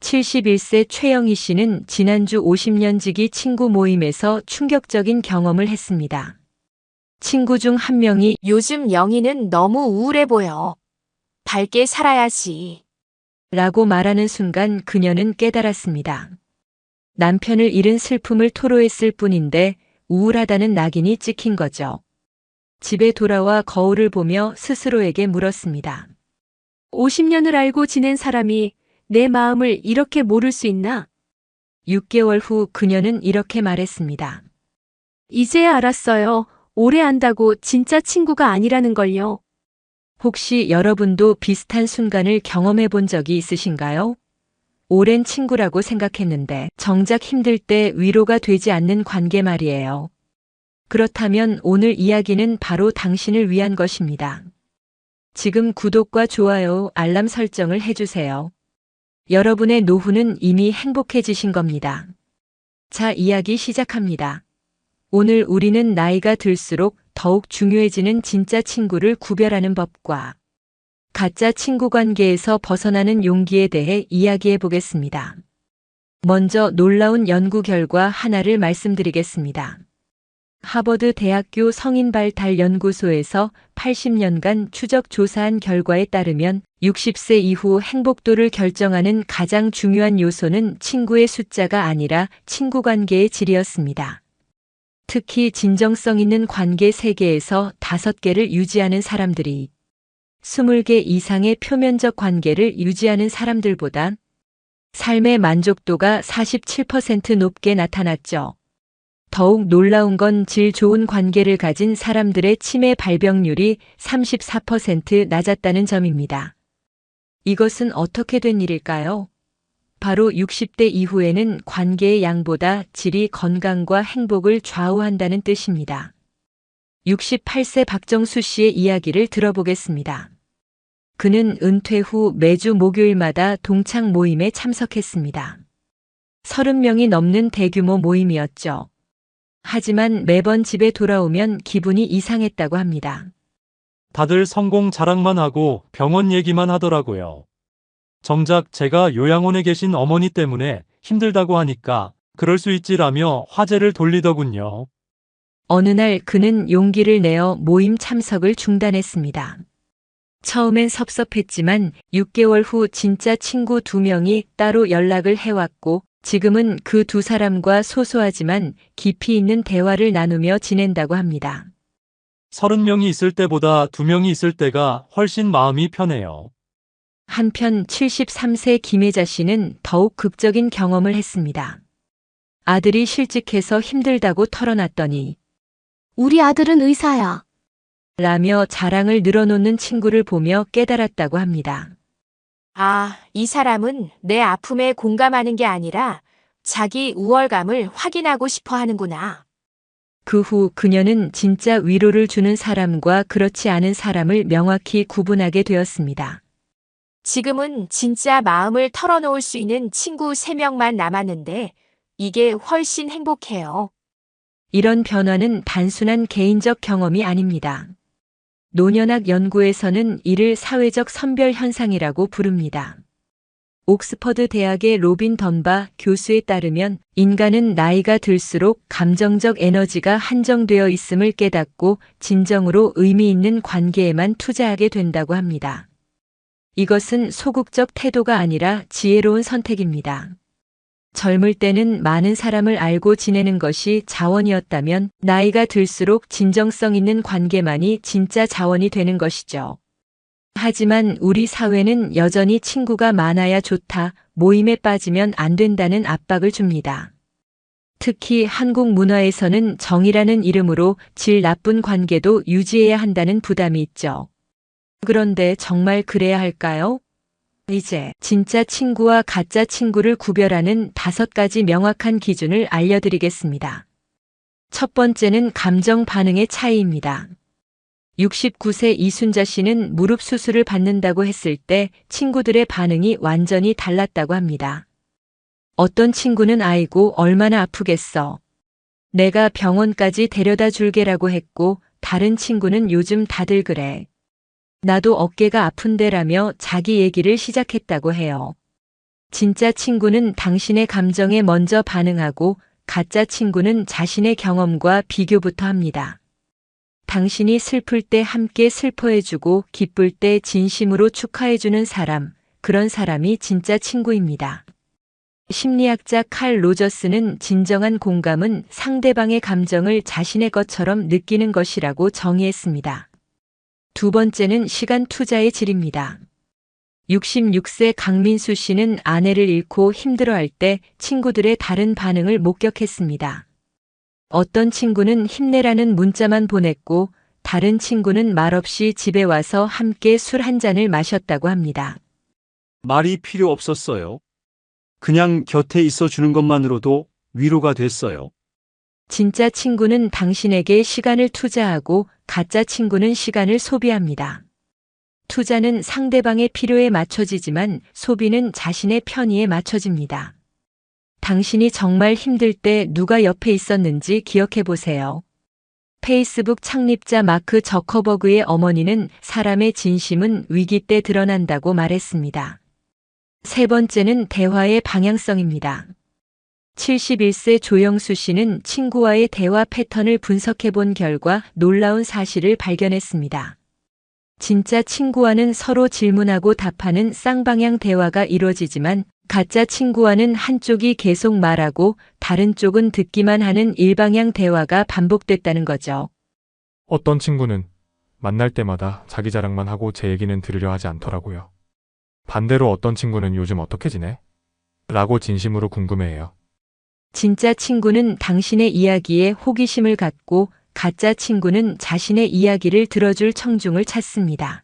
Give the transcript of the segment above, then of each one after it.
71세 최영희 씨는 지난주 50년 지기 친구 모임에서 충격적인 경험을 했습니다. 친구 중 한 명이 요즘 영희는 너무 우울해 보여. 밝게 살아야지. 라고 말하는 순간 그녀는 깨달았습니다. 남편을 잃은 슬픔을 토로했을 뿐인데 우울하다는 낙인이 찍힌 거죠. 집에 돌아와 거울을 보며 스스로에게 물었습니다. 50년을 알고 지낸 사람이 내 마음을 이렇게 모를 수 있나? 6개월 후 그녀는 이렇게 말했습니다. 이제야 알았어요. 오래 안다고 진짜 친구가 아니라는 걸요. 혹시 여러분도 비슷한 순간을 경험해 본 적이 있으신가요? 오랜 친구라고 생각했는데 정작 힘들 때 위로가 되지 않는 관계 말이에요. 그렇다면 오늘 이야기는 바로 당신을 위한 것입니다. 지금 구독과 좋아요, 알람 설정을 해주세요. 여러분의 노후는 이미 행복해지신 겁니다. 자, 이야기 시작합니다. 오늘 우리는 나이가 들수록 더욱 중요해지는 진짜 친구를 구별하는 법과 가짜 친구 관계에서 벗어나는 용기에 대해 이야기해 보겠습니다. 먼저 놀라운 연구 결과 하나를 말씀드리겠습니다. 하버드 대학교 성인발달연구소에서 80년간 추적 조사한 결과에 따르면 60세 이후 행복도를 결정하는 가장 중요한 요소는 친구의 숫자가 아니라 친구 관계의 질이었습니다. 특히 진정성 있는 관계 세계에서 5개를 유지하는 사람들이 20개 이상의 표면적 관계를 유지하는 사람들보다 삶의 만족도가 47% 높게 나타났죠. 더욱 놀라운 건 질 좋은 관계를 가진 사람들의 치매 발병률이 34% 낮았다는 점입니다. 이것은 어떻게 된 일일까요? 바로 60대 이후에는 관계의 양보다 질이 건강과 행복을 좌우한다는 뜻입니다. 68세 박정수 씨의 이야기를 들어보겠습니다. 그는 은퇴 후 매주 목요일마다 동창 모임에 참석했습니다. 30명이 넘는 대규모 모임이었죠. 하지만 매번 집에 돌아오면 기분이 이상했다고 합니다. 다들 성공 자랑만 하고 병원 얘기만 하더라고요. 정작 제가 요양원에 계신 어머니 때문에 힘들다고 하니까 그럴 수 있지라며 화제를 돌리더군요. 어느 날 그는 용기를 내어 모임 참석을 중단했습니다. 처음엔 섭섭했지만 6개월 후 진짜 친구 2명이 따로 연락을 해왔고 지금은 그 2사람과 소소하지만 깊이 있는 대화를 나누며 지낸다고 합니다. 30명이 있을 때보다 2명이 있을 때가 훨씬 마음이 편해요. 한편 73세 김혜자 씨는 더욱 극적인 경험을 했습니다. 아들이 실직해서 힘들다고 털어놨더니 우리 아들은 의사야. 라며 자랑을 늘어놓는 친구를 보며 깨달았다고 합니다. 아, 이 사람은 내 아픔에 공감하는 게 아니라 자기 우월감을 확인하고 싶어 하는구나. 그 후 그녀는 진짜 위로를 주는 사람과 그렇지 않은 사람을 명확히 구분하게 되었습니다. 지금은 진짜 마음을 털어놓을 수 있는 친구 3명만 남았는데 이게 훨씬 행복해요. 이런 변화는 단순한 개인적 경험이 아닙니다. 노년학 연구에서는 이를 사회적 선별 현상이라고 부릅니다. 옥스퍼드 대학의 로빈 던바 교수에 따르면 인간은 나이가 들수록 감정적 에너지가 한정되어 있음을 깨닫고 진정으로 의미 있는 관계에만 투자하게 된다고 합니다. 이것은 소극적 태도가 아니라 지혜로운 선택입니다. 젊을 때는 많은 사람을 알고 지내는 것이 자원이었다면 나이가 들수록 진정성 있는 관계만이 진짜 자원이 되는 것이죠. 하지만 우리 사회는 여전히 친구가 많아야 좋다, 모임에 빠지면 안 된다는 압박을 줍니다. 특히 한국 문화에서는 정이라는 이름으로 질 나쁜 관계도 유지해야 한다는 부담이 있죠. 그런데 정말 그래야 할까요? 이제 진짜 친구와 가짜 친구를 구별하는 5가지 명확한 기준을 알려드리겠습니다. 첫 번째는 감정 반응의 차이입니다. 69세 이순자 씨는 무릎 수술을 받는다고 했을 때 친구들의 반응이 완전히 달랐다고 합니다. 어떤 친구는 아이고 얼마나 아프겠어. 내가 병원까지 데려다 줄게라고 했고 다른 친구는 요즘 다들 그래. 나도 어깨가 아픈데라며 자기 얘기를 시작했다고 해요. 진짜 친구는 당신의 감정에 먼저 반응하고 가짜 친구는 자신의 경험과 비교부터 합니다. 당신이 슬플 때 함께 슬퍼해주고 기쁠 때 진심으로 축하해주는 사람, 그런 사람이 진짜 친구입니다. 심리학자 칼 로저스는 진정한 공감은 상대방의 감정을 자신의 것처럼 느끼는 것이라고 정의했습니다. 두 번째는 시간 투자의 질입니다. 66세 강민수 씨는 아내를 잃고 힘들어할 때 친구들의 다른 반응을 목격했습니다. 어떤 친구는 힘내라는 문자만 보냈고 다른 친구는 말없이 집에 와서 함께 술 한 잔을 마셨다고 합니다. 말이 필요 없었어요. 그냥 곁에 있어 주는 것만으로도 위로가 됐어요. 진짜 친구는 당신에게 시간을 투자하고 가짜 친구는 시간을 소비합니다. 투자는 상대방의 필요에 맞춰지지만 소비는 자신의 편의에 맞춰집니다. 당신이 정말 힘들 때 누가 옆에 있었는지 기억해 보세요. 페이스북 창립자 마크 저커버그의 어머니는 사람의 진심은 위기 때 드러난다고 말했습니다. 세 번째는 대화의 방향성입니다. 71세 조영수 씨는 친구와의 대화 패턴을 분석해 본 결과 놀라운 사실을 발견했습니다. 진짜 친구와는 서로 질문하고 답하는 쌍방향 대화가 이루어지지만 가짜 친구와는 한쪽이 계속 말하고 다른 쪽은 듣기만 하는 일방향 대화가 반복됐다는 거죠. 어떤 친구는 만날 때마다 자기 자랑만 하고 제 얘기는 들으려 하지 않더라고요. 반대로 어떤 친구는 요즘 어떻게 지내? 라고 진심으로 궁금해해요. 진짜 친구는 당신의 이야기에 호기심을 갖고 가짜 친구는 자신의 이야기를 들어줄 청중을 찾습니다.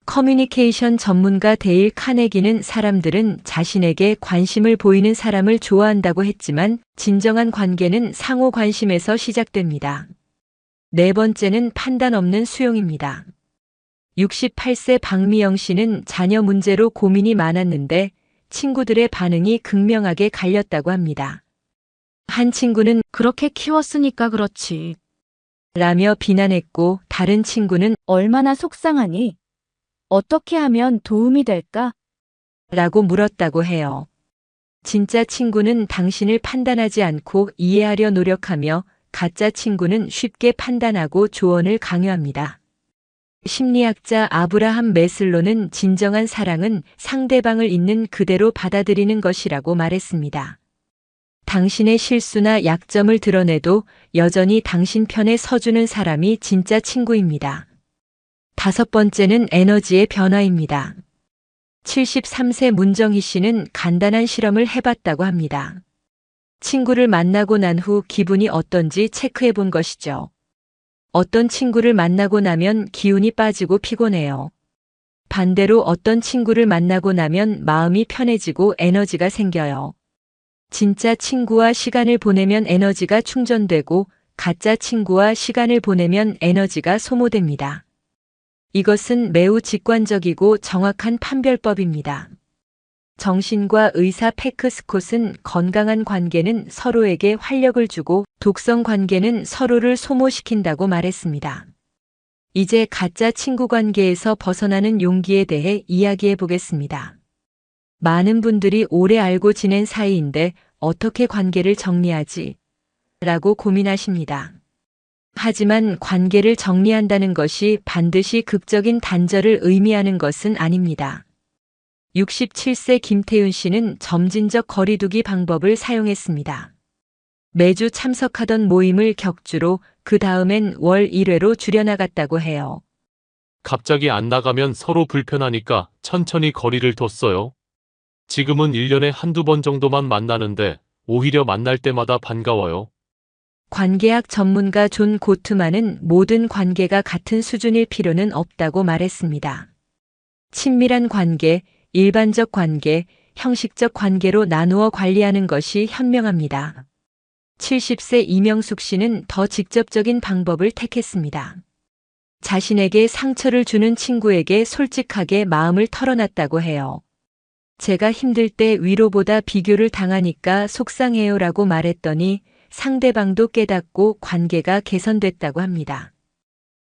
커뮤니케이션 전문가 데일 카네기는 사람들은 자신에게 관심을 보이는 사람을 좋아한다고 했지만 진정한 관계는 상호 관심에서 시작됩니다. 네 번째는 판단 없는 수용입니다. 68세 박미영 씨는 자녀 문제로 고민이 많았는데 친구들의 반응이 극명하게 갈렸다고 합니다. 한 친구는 그렇게 키웠으니까 그렇지. 라며 비난했고 다른 친구는 얼마나 속상하니? 어떻게 하면 도움이 될까? 라고 물었다고 해요. 진짜 친구는 당신을 판단하지 않고 이해하려 노력하며 가짜 친구는 쉽게 판단하고 조언을 강요합니다. 심리학자 아브라함 매슬로는 진정한 사랑은 상대방을 있는 그대로 받아들이는 것이라고 말했습니다. 당신의 실수나 약점을 드러내도 여전히 당신 편에 서주는 사람이 진짜 친구입니다. 다섯 번째는 에너지의 변화입니다. 73세 문정희 씨는 간단한 실험을 해봤다고 합니다. 친구를 만나고 난 후 기분이 어떤지 체크해 본 것이죠. 어떤 친구를 만나고 나면 기운이 빠지고 피곤해요. 반대로 어떤 친구를 만나고 나면 마음이 편해지고 에너지가 생겨요. 진짜 친구와 시간을 보내면 에너지가 충전되고 가짜 친구와 시간을 보내면 에너지가 소모됩니다. 이것은 매우 직관적이고 정확한 판별법입니다. 정신과 의사 패크 스콧은 건강한 관계는 서로에게 활력을 주고 독성 관계는 서로를 소모시킨다고 말했습니다. 이제 가짜 친구 관계에서 벗어나는 용기에 대해 이야기해 보겠습니다. 많은 분들이 오래 알고 지낸 사이인데 어떻게 관계를 정리하지? 라고 고민하십니다. 하지만 관계를 정리한다는 것이 반드시 극적인 단절을 의미하는 것은 아닙니다. 67세 김태윤 씨는 점진적 거리두기 방법을 사용했습니다. 매주 참석하던 모임을 격주로 그 다음엔 월 1회로 줄여나갔다고 해요. 갑자기 안 나가면 서로 불편하니까 천천히 거리를 뒀어요. 지금은 1년에 한두 번 정도만 만나는데 오히려 만날 때마다 반가워요. 관계학 전문가 존 고트만은 모든 관계가 같은 수준일 필요는 없다고 말했습니다. 친밀한 관계, 일반적 관계, 형식적 관계로 나누어 관리하는 것이 현명합니다. 70세 이명숙 씨는 더 직접적인 방법을 택했습니다. 자신에게 상처를 주는 친구에게 솔직하게 마음을 털어놨다고 해요. 제가 힘들 때 위로보다 비교를 당하니까 속상해요라고 말했더니 상대방도 깨닫고 관계가 개선됐다고 합니다.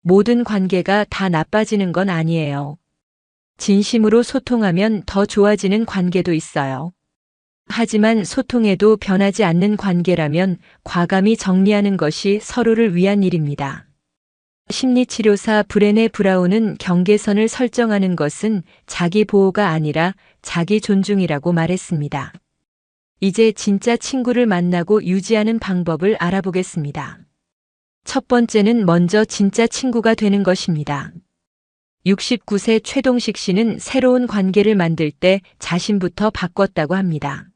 모든 관계가 다 나빠지는 건 아니에요. 진심으로 소통하면 더 좋아지는 관계도 있어요. 하지만 소통해도 변하지 않는 관계라면 과감히 정리하는 것이 서로를 위한 일입니다. 심리치료사 브레네 브라운은 경계선을 설정하는 것은 자기 보호가 아니라 자기 존중이라고 말했습니다. 이제 진짜 친구를 만나고 유지하는 방법을 알아보겠습니다. 첫 번째는 먼저 진짜 친구가 되는 것입니다. 69세 최동식 씨는 새로운 관계를 만들 때 자신부터 바꿨다고 합니다.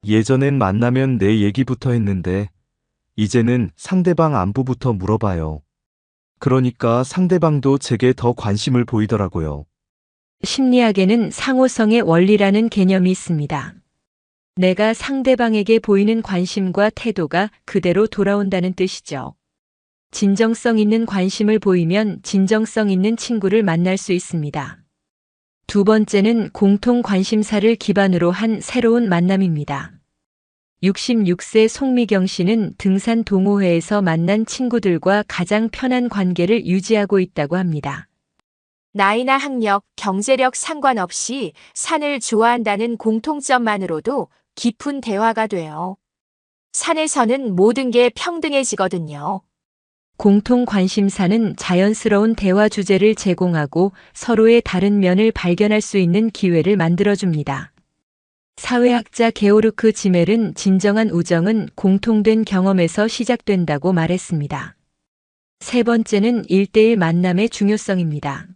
예전엔 만나면 내 얘기부터 했는데, 이제는 상대방 안부부터 물어봐요. 그러니까 상대방도 제게 더 관심을 보이더라고요. 심리학에는 상호성의 원리라는 개념이 있습니다. 내가 상대방에게 보이는 관심과 태도가 그대로 돌아온다는 뜻이죠. 진정성 있는 관심을 보이면 진정성 있는 친구를 만날 수 있습니다. 두 번째는 공통 관심사를 기반으로 한 새로운 만남입니다. 66세 송미경 씨는 등산 동호회에서 만난 친구들과 가장 편한 관계를 유지하고 있다고 합니다. 나이나 학력, 경제력 상관없이 산을 좋아한다는 공통점만으로도 깊은 대화가 돼요. 산에서는 모든 게 평등해지거든요. 공통 관심사는 자연스러운 대화 주제를 제공하고 서로의 다른 면을 발견할 수 있는 기회를 만들어줍니다. 사회학자 게오르크 지멜은 진정한 우정은 공통된 경험에서 시작된다고 말했습니다. 세 번째는 1대1 만남의 중요성입니다.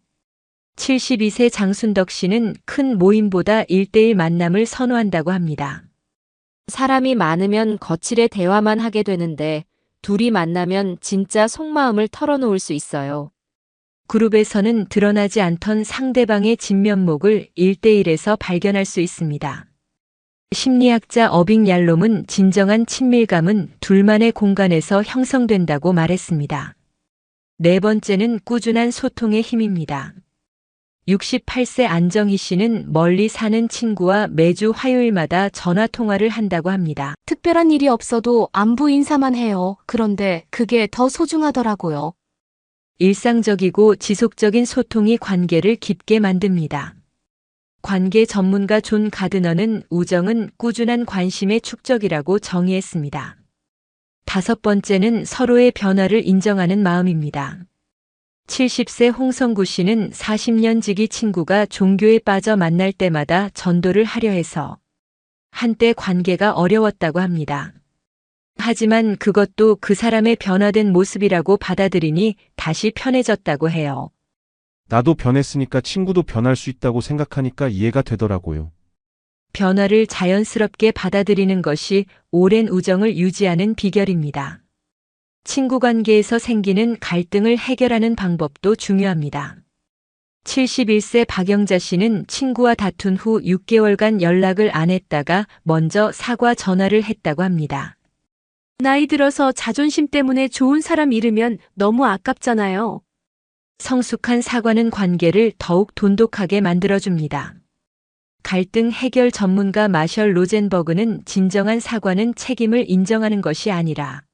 72세 장순덕 씨는 큰 모임보다 1대1 만남을 선호한다고 합니다. 사람이 많으면 거칠의 대화만 하게 되는데 둘이 만나면 진짜 속마음을 털어놓을 수 있어요. 그룹에서는 드러나지 않던 상대방의 진면목을 1대1에서 발견할 수 있습니다. 심리학자 어빙 얄롬은 진정한 친밀감은 둘만의 공간에서 형성된다고 말했습니다. 네 번째는 꾸준한 소통의 힘입니다. 68세 안정희 씨는 멀리 사는 친구와 매주 화요일마다 전화 통화를 한다고 합니다. 특별한 일이 없어도 안부 인사만 해요. 그런데 그게 더 소중하더라고요. 일상적이고 지속적인 소통이 관계를 깊게 만듭니다. 관계 전문가 존 가드너는 우정은 꾸준한 관심의 축적이라고 정의했습니다. 다섯 번째는 서로의 변화를 인정하는 마음입니다. 70세 홍성구 씨는 40년 지기 친구가 종교에 빠져 만날 때마다 전도를 하려 해서 한때 관계가 어려웠다고 합니다. 하지만 그것도 그 사람의 변화된 모습이라고 받아들이니 다시 편해졌다고 해요. 나도 변했으니까 친구도 변할 수 있다고 생각하니까 이해가 되더라고요. 변화를 자연스럽게 받아들이는 것이 오랜 우정을 유지하는 비결입니다. 친구 관계에서 생기는 갈등을 해결하는 방법도 중요합니다. 71세 박영자 씨는 친구와 다툰 후 6개월간 연락을 안 했다가 먼저 사과 전화를 했다고 합니다. 나이 들어서 자존심 때문에 좋은 사람 잃으면 너무 아깝잖아요. 성숙한 사과는 관계를 더욱 돈독하게 만들어줍니다. 갈등 해결 전문가 마셜 로젠버그는 진정한 사과는 책임을 인정하는 것이 아니라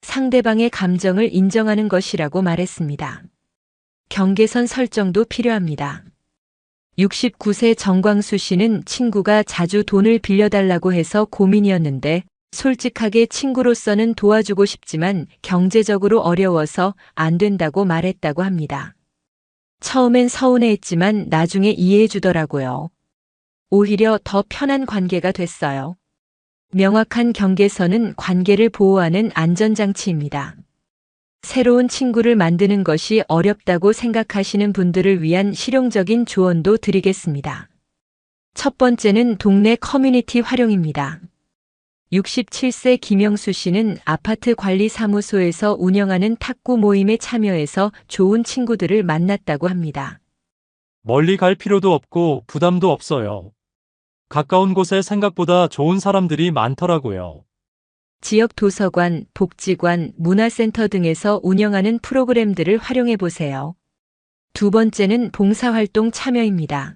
상대방의 감정을 인정하는 것이라고 말했습니다. 경계선 설정도 필요합니다. 69세 정광수 씨는 친구가 자주 돈을 빌려달라고 해서 고민이었는데 솔직하게 친구로서는 도와주고 싶지만 경제적으로 어려워서 안 된다고 말했다고 합니다. 처음엔 서운해했지만 나중에 이해해 주더라고요. 오히려 더 편한 관계가 됐어요. 명확한 경계선은 관계를 보호하는 안전장치입니다. 새로운 친구를 만드는 것이 어렵다고 생각하시는 분들을 위한 실용적인 조언도 드리겠습니다. 첫 번째는 동네 커뮤니티 활용입니다. 67세 김영수 씨는 아파트 관리 사무소에서 운영하는 탁구 모임에 참여해서 좋은 친구들을 만났다고 합니다. 멀리 갈 필요도 없고 부담도 없어요. 가까운 곳에 생각보다 좋은 사람들이 많더라고요. 지역 도서관, 복지관, 문화센터 등에서 운영하는 프로그램들을 활용해 보세요. 두 번째는 봉사활동 참여입니다.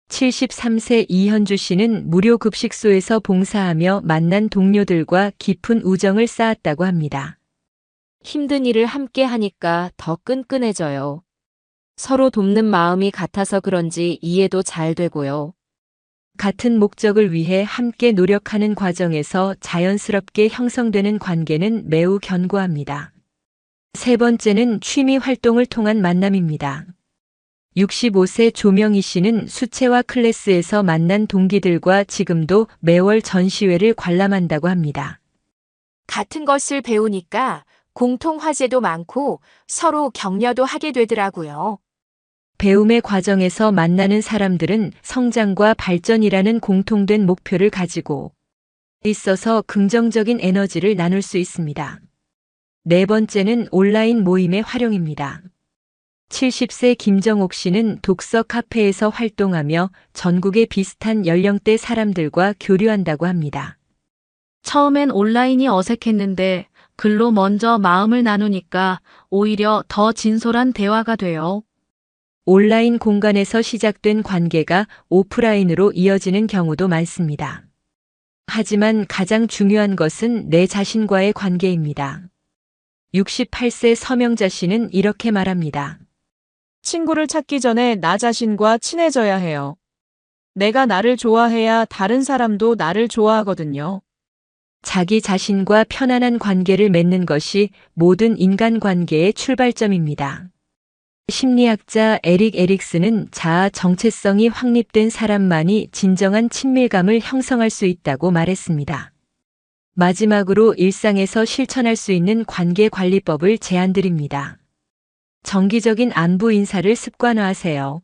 73세 이현주 씨는 무료 급식소에서 봉사하며 만난 동료들과 깊은 우정을 쌓았다고 합니다. 힘든 일을 함께 하니까 더 끈끈해져요. 서로 돕는 마음이 같아서 그런지 이해도 잘 되고요. 같은 목적을 위해 함께 노력하는 과정에서 자연스럽게 형성되는 관계는 매우 견고합니다. 세 번째는 취미 활동을 통한 만남입니다. 65세 조명희 씨는 수채화 클래스에서 만난 동기들과 지금도 매월 전시회를 관람한다고 합니다. 같은 것을 배우니까 공통 화제도 많고 서로 격려도 하게 되더라고요. 배움의 과정에서 만나는 사람들은 성장과 발전이라는 공통된 목표를 가지고 있어서 긍정적인 에너지를 나눌 수 있습니다. 네 번째는 온라인 모임의 활용입니다. 70세 김정옥 씨는 독서 카페에서 활동하며 전국의 비슷한 연령대 사람들과 교류한다고 합니다. 처음엔 온라인이 어색했는데 글로 먼저 마음을 나누니까 오히려 더 진솔한 대화가 돼요. 온라인 공간에서 시작된 관계가 오프라인으로 이어지는 경우도 많습니다. 하지만 가장 중요한 것은 내 자신과의 관계입니다. 68세 서명자 씨는 이렇게 말합니다. 친구를 찾기 전에 나 자신과 친해져야 해요. 내가 나를 좋아해야 다른 사람도 나를 좋아하거든요. 자기 자신과 편안한 관계를 맺는 것이 모든 인간관계의 출발점입니다. 심리학자 에릭 에릭슨은 자아 정체성이 확립된 사람만이 진정한 친밀감을 형성할 수 있다고 말했습니다. 마지막으로 일상에서 실천할 수 있는 관계 관리법을 제안드립니다. 정기적인 안부 인사를 습관화하세요.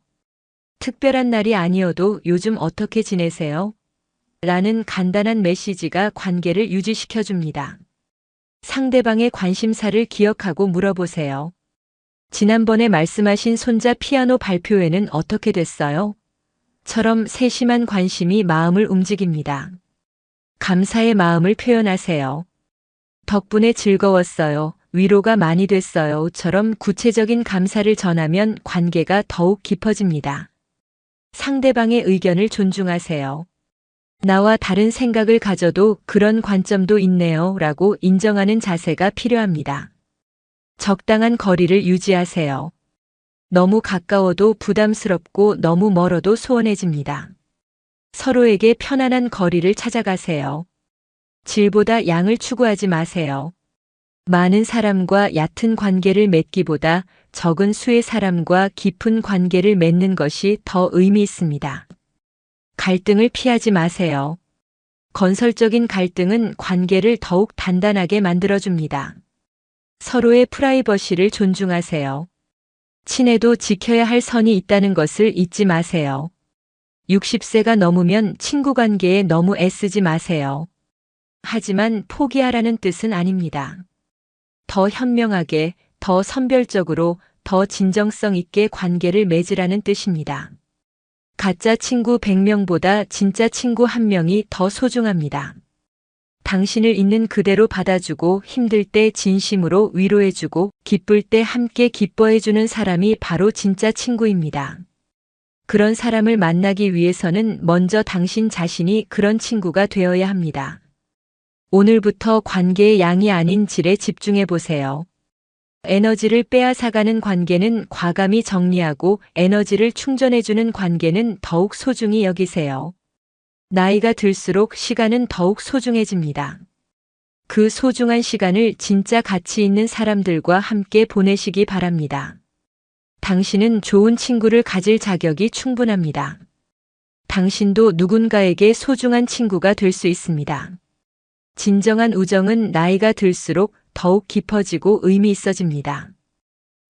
특별한 날이 아니어도 요즘 어떻게 지내세요? 라는 간단한 메시지가 관계를 유지시켜줍니다. 상대방의 관심사를 기억하고 물어보세요. 지난번에 말씀하신 손자 피아노 발표회는 어떻게 됐어요? 처럼 세심한 관심이 마음을 움직입니다. 감사의 마음을 표현하세요. 덕분에 즐거웠어요. 위로가 많이 됐어요. 처럼 구체적인 감사를 전하면 관계가 더욱 깊어집니다. 상대방의 의견을 존중하세요. 나와 다른 생각을 가져도 그런 관점도 있네요. 라고 인정하는 자세가 필요합니다. 적당한 거리를 유지하세요. 너무 가까워도 부담스럽고 너무 멀어도 소원해집니다. 서로에게 편안한 거리를 찾아가세요. 질보다 양을 추구하지 마세요. 많은 사람과 얕은 관계를 맺기보다 적은 수의 사람과 깊은 관계를 맺는 것이 더 의미 있습니다. 갈등을 피하지 마세요. 건설적인 갈등은 관계를 더욱 단단하게 만들어줍니다. 서로의 프라이버시를 존중하세요. 친해도 지켜야 할 선이 있다는 것을 잊지 마세요. 60세가 넘으면 친구 관계에 너무 애쓰지 마세요. 하지만 포기하라는 뜻은 아닙니다. 더 현명하게, 더 선별적으로, 더 진정성 있게 관계를 맺으라는 뜻입니다. 가짜 친구 100명보다 진짜 친구 1명이 더 소중합니다. 당신을 있는 그대로 받아주고 힘들 때 진심으로 위로해주고 기쁠 때 함께 기뻐해주는 사람이 바로 진짜 친구입니다. 그런 사람을 만나기 위해서는 먼저 당신 자신이 그런 친구가 되어야 합니다. 오늘부터 관계의 양이 아닌 질에 집중해 보세요. 에너지를 빼앗아가는 관계는 과감히 정리하고 에너지를 충전해주는 관계는 더욱 소중히 여기세요. 나이가 들수록 시간은 더욱 소중해집니다. 그 소중한 시간을 진짜 가치 있는 사람들과 함께 보내시기 바랍니다. 당신은 좋은 친구를 가질 자격이 충분합니다. 당신도 누군가에게 소중한 친구가 될 수 있습니다. 진정한 우정은 나이가 들수록 더욱 깊어지고 의미 있어집니다.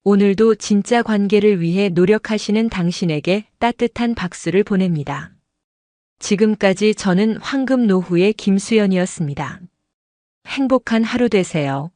오늘도 진짜 관계를 위해 노력하시는 당신에게 따뜻한 박수를 보냅니다. 지금까지 저는 황금 노후의 김수연이었습니다. 행복한 하루 되세요.